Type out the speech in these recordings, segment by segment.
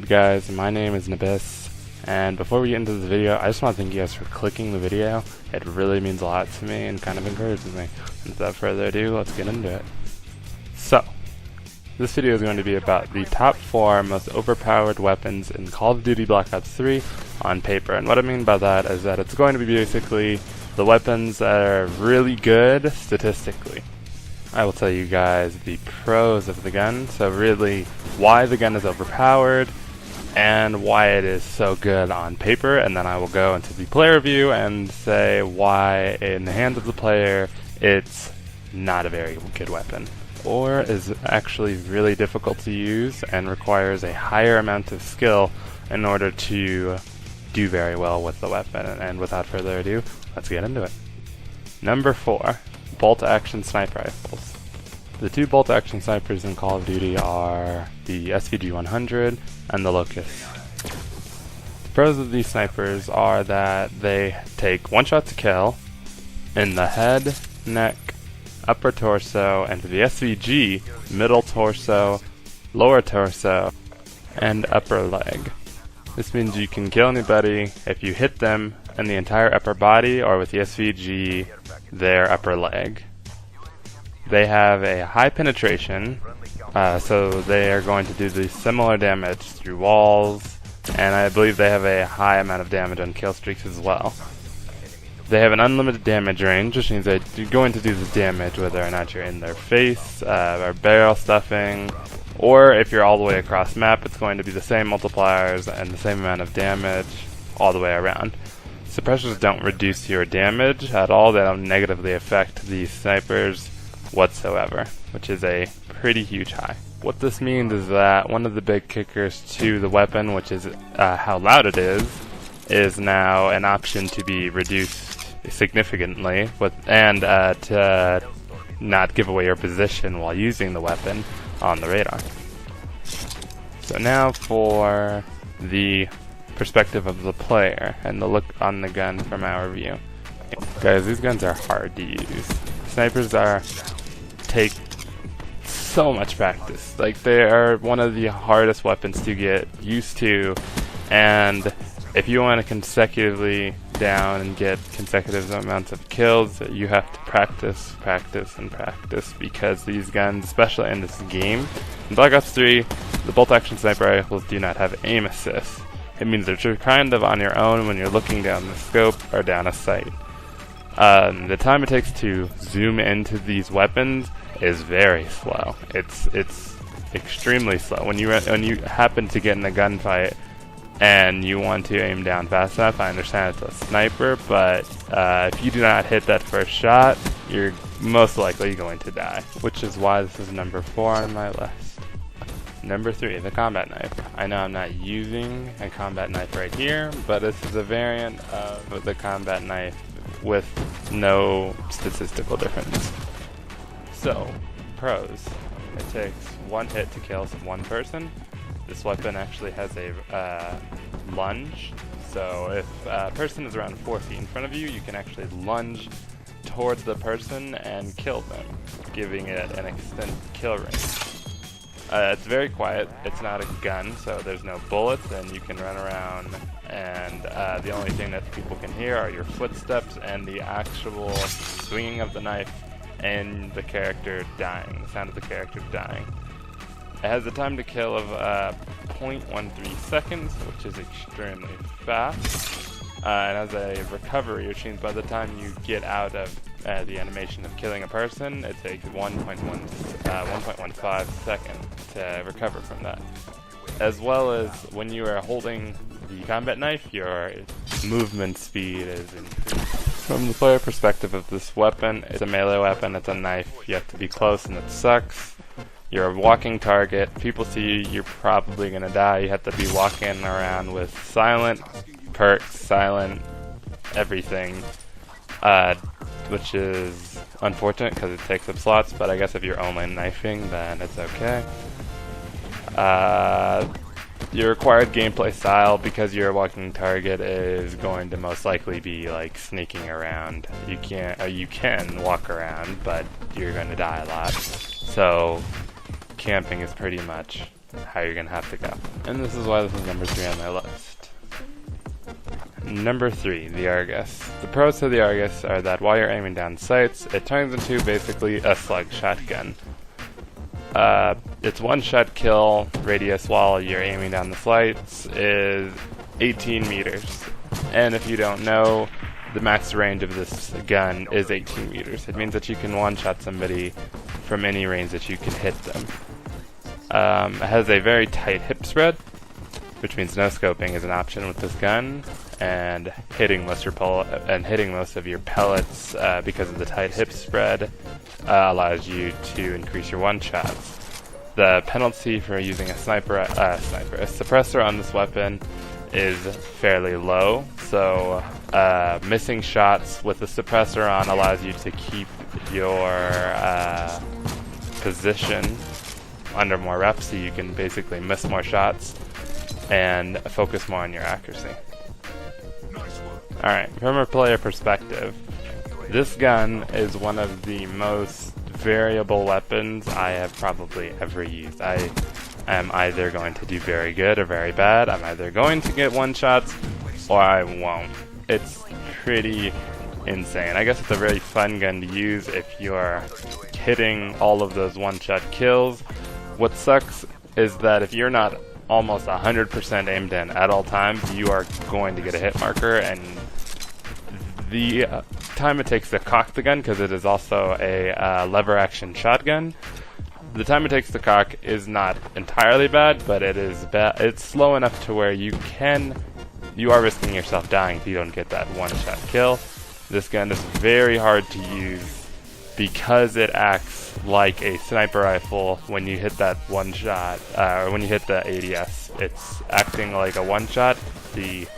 good, guys? My name is Nabiss, and before we get into this video, I just want to thank you guys for clicking the video. It really means a lot to me and kind of encourages me. And without further ado, let's get into it. So, this video is going to be about the top 4 most overpowered weapons in Call of Duty Black Ops 3 on paper. And what I mean by that is that it's going to be basically the weapons that are really good statistically. I will tell you guys the pros of the gun, so really why the gun is overpowered and why it is so good on paper, and then I will go into the player review and say why in the hands of the player it's not a very good weapon, or is actually really difficult to use and requires a higher amount of skill in order to do very well with the weapon. And without further ado, let's get into it. Number 4. Bolt-action sniper rifles. The 2 bolt-action snipers in Call of Duty are the SVG-100 and the Locust. The pros of these snipers are that they take 1 shot to kill in the head, neck, upper torso, and for the SVG, middle torso, lower torso, and upper leg. This means you can kill anybody if you hit them in the entire upper body, or with the SVG, their upper leg. They have a high penetration, so they are going to do the similar damage through walls, and I believe they have a high amount of damage on kill streaks as well. They have an unlimited damage range, which means that you're going to do the damage whether or not you're in their face, or barrel stuffing, or if you're all the way across map, it's going to be the same multipliers and the same amount of damage all the way around. Suppressors don't reduce your damage at all, they don't negatively affect these snipers whatsoever, which is a pretty huge high. What this means is that one of the big kickers to the weapon, which is how loud it is now an option to be reduced significantly, and to not give away your position while using the weapon on the radar. So now for the perspective of the player and the look on the gun from our view. Guys, these guns are hard to use. Snipers take so much practice. Like, they are one of the hardest weapons to get used to, and if you want to consecutively down and get consecutive amounts of kills, you have to practice, and practice, because these guns, especially in this game, in Black Ops 3, the bolt-action sniper rifles do not have aim assist. It means that you're kind of on your own when you're looking down the scope or down a sight. The time it takes to zoom into these weapons is very slow. It's extremely slow. When you happen to get in a gunfight and you want to aim down fast enough, I understand it's a sniper, but if you do not hit that first shot, you're most likely going to die, which is why this is number 4 on my list. Number 3, the combat knife. I know I'm not using a combat knife right here, but this is a variant of the combat knife with no statistical difference. So, pros. It takes 1 hit to kill 1 person. This weapon actually has a lunge, so if a person is around 4 feet in front of you, you can actually lunge towards the person and kill them, giving it an extended kill range. It's very quiet. It's not a gun, so there's no bullets, and you can run around, and the only thing that people can hear are your footsteps and the actual swinging of the knife and the character dying, the sound of the character dying. It has a time to kill of 0.13 seconds, which is extremely fast. It has a recovery, which means by the time you get out of the animation of killing a person, it takes 1.15 seconds to recover from that. As well as when you are holding the combat knife, your movement speed is increased. From the player perspective of this weapon, it's a melee weapon, it's a knife, you have to be close and it sucks. You're a walking target, people see you, you're probably going to die. You have to be walking around with silent perks, silent everything, which is unfortunate because it takes up slots, but I guess if you're only knifing, then it's okay. Your required gameplay style, because you're a walking target, is going to most likely be like sneaking around. You can walk around, but you're going to die a lot. So camping is pretty much how you're gonna have to go. And this is why this is number 3 on my list. Number 3, the Argus. The pros to the Argus are that while you're aiming down sights, it turns into basically a slug shotgun. Its one-shot kill radius while you're aiming down the sights is 18 meters. And if you don't know, the max range of this gun is 18 meters. It means that you can one-shot somebody from any range that you can hit them. It has a very tight hip spread, which means no scoping is an option with this gun, and hitting most of your pellets because of the tight hip spread allows you to increase your one-shots. The penalty for using a suppressor on this weapon is fairly low, so missing shots with the suppressor on allows you to keep your position under more reps, so you can basically miss more shots and focus more on your accuracy. Alright, from a player perspective, this gun is one of the most variable weapons I have probably ever used. I am either going to do very good or very bad. I'm either going to get one-shots or I won't. It's pretty insane. I guess it's a very fun gun to use if you're hitting all of those one-shot kills. What sucks is that if you're not almost 100% aimed in at all times, you are going to get a hit marker, and the time it takes to cock the gun, because it is also a lever action shotgun, the time it takes to cock is not entirely bad, but it is it's slow enough to where you are risking yourself dying if you don't get that one-shot kill. This gun is very hard to use because it acts like a sniper rifle when you hit that one shot, or when you hit the ADS. It's acting like a one-shot. The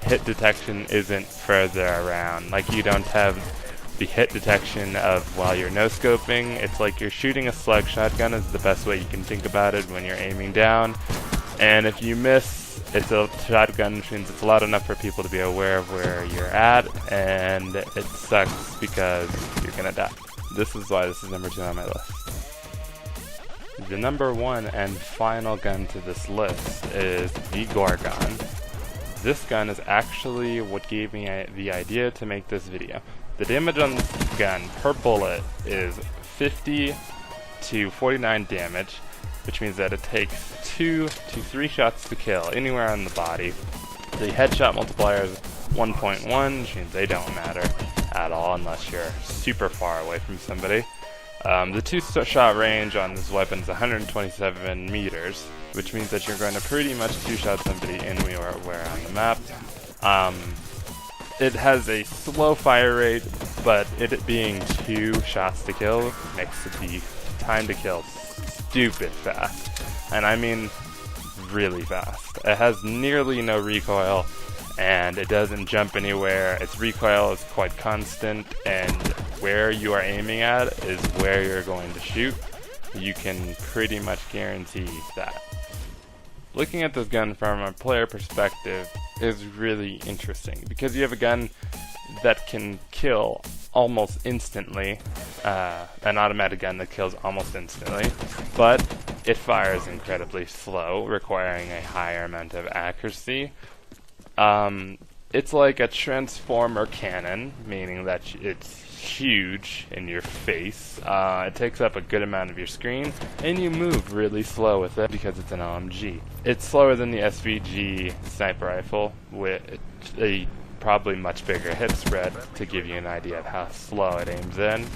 hit detection isn't further around. Like, you don't have the hit detection of while you're no-scoping. It's like you're shooting a slug shotgun is the best way you can think about it when you're aiming down. And if you miss, it's a shotgun, which means it's loud enough for people to be aware of where you're at, and it sucks because you're gonna die. This is why this is number 2 on my list. The number 1 and final gun to this list is the Gorgon. This gun is actually what gave me the idea to make this video. The damage on this gun per bullet is 50 to 49 damage, which means that it takes 2 to 3 shots to kill anywhere on the body. The headshot multiplier is 1.1, which means they don't matter at all unless you're super far away from somebody. The 2-shot range on this weapon is 127 meters, which means that you're going to pretty much 2-shot somebody anywhere on the map. It has a slow fire rate, but it being 2 shots to kill makes the time to kill stupid fast. And I mean really fast. It has nearly no recoil, and it doesn't jump anywhere. Its recoil is quite constant, and where you are aiming at is where you're going to shoot. You can pretty much guarantee that. Looking at this gun from a player perspective is really interesting, because you have a gun that can kill almost instantly, an automatic gun that kills almost instantly, but it fires incredibly slow, requiring a higher amount of accuracy. It's like a transformer cannon, meaning that it's huge in your face. It takes up a good amount of your screen, and you move really slow with it because it's an LMG. It's slower than the SVG sniper rifle, with a probably much bigger hip spread to give you an idea of how slow it aims in.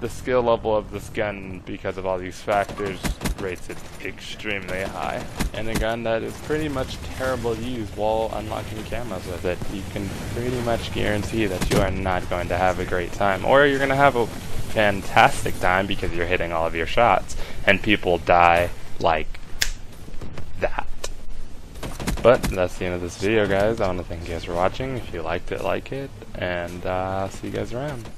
The skill level of this gun, because of all these factors, rates it extremely high. And a gun that is pretty much terrible to use while unlocking camos with it. You can pretty much guarantee that you are not going to have a great time, or you're going to have a fantastic time because you're hitting all of your shots, and people die like that. But that's the end of this video, guys. I want to thank you guys for watching. If you liked it, like it, and see you guys around.